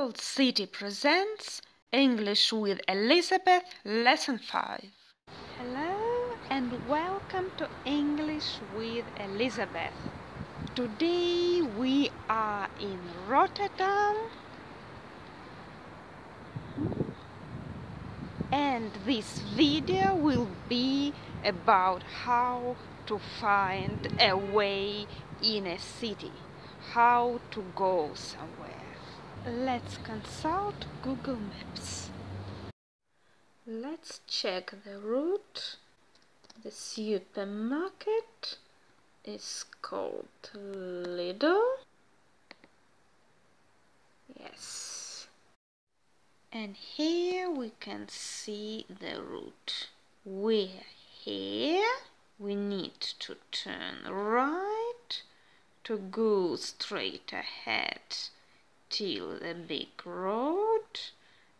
World City presents English with Elizabeth, Lesson 5. Hello and welcome to English with Elizabeth. Today we are in Rotterdam and this video will be about how to find a way in a city, how to go somewhere. Let's consult Google Maps. Let's check the route. The supermarket is called Lidl. Yes. And here we can see the route. We're here. We need to turn right to go straight ahead till the big road.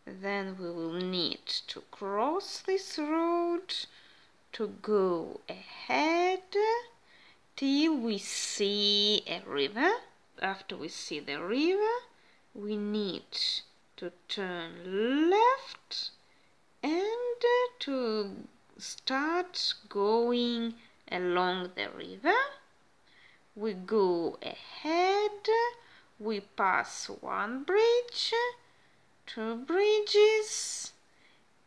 Then we will need to cross this road to go ahead till we see a river. After we see the river, we need to turn left and to start going along the river. We go ahead. We pass one bridge, two bridges,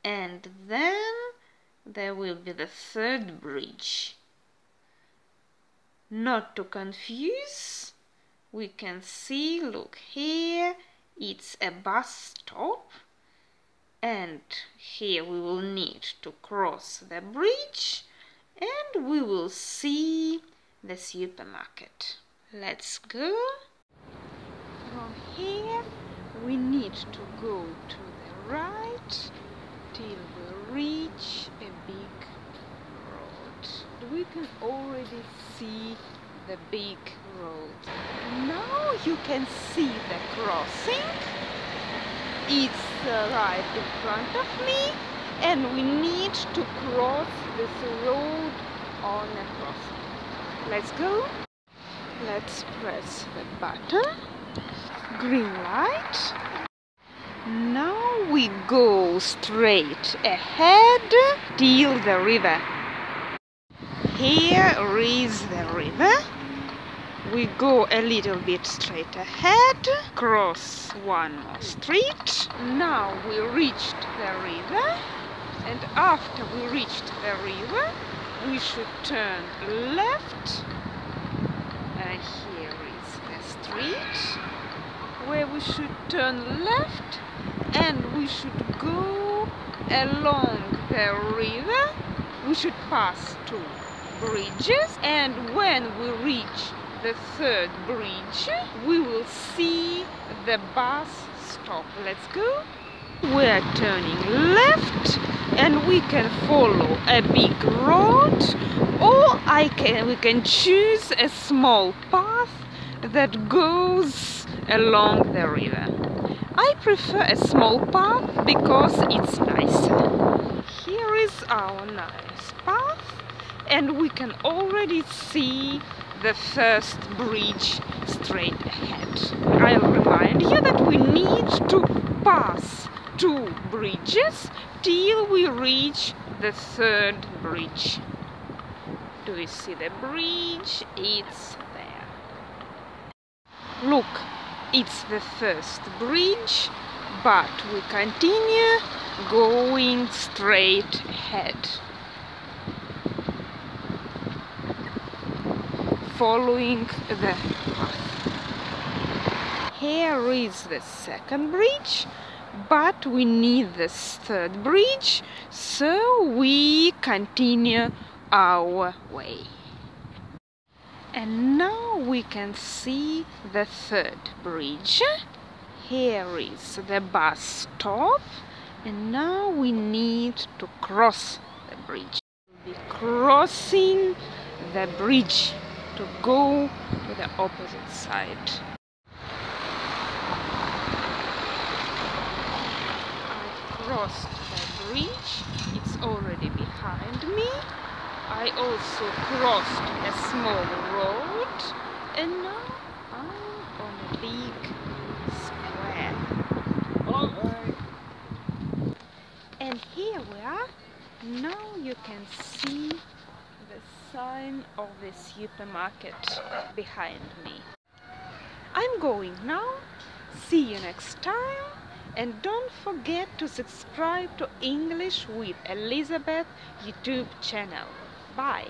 and then there will be the third bridge. Not to confuse, we can see, look here, it's a bus stop, and here we will need to cross the bridge and we will see the supermarket. Let's go. From here we need to go to the right till we reach a big road. We can already see the big road. Now you can see the crossing. It's right in front of me and we need to cross this road on a crossing. Let's go. Let's press the button. Green light. Now we go straight ahead till the river. Here is the river. We go a little bit straight ahead, cross one more street. Now we reached the river, and after we reached the river, we should turn left. Here is the street where we should turn left, and we should go along the river. We should pass two bridges, and when we reach the third bridge, we will see the bus stop. Let's go. We're turning left, and we can follow a big road, or we can choose a small path that goes along the river. I prefer a small path because it's nicer. Here is our nice path, and we can already see the first bridge straight ahead. I'll remind you that we need to pass two bridges till we reach the third bridge. Do you see the bridge? It's there. Look, it's the first bridge, but we continue going straight ahead, following the path. Here is the second bridge, but we need this third bridge, so we continue our way. And now we can see the third bridge. Here is the bus stop, and now we need to cross the bridge. We'll be crossing the bridge to go to the opposite side. I crossed the bridge, it's already behind me. I also crossed a small road, and now I'm on a big square. Now you can see the sign of the supermarket behind me. I'm going now. See you next time. And don't forget to subscribe to English with Elizabeth YouTube channel. Bye.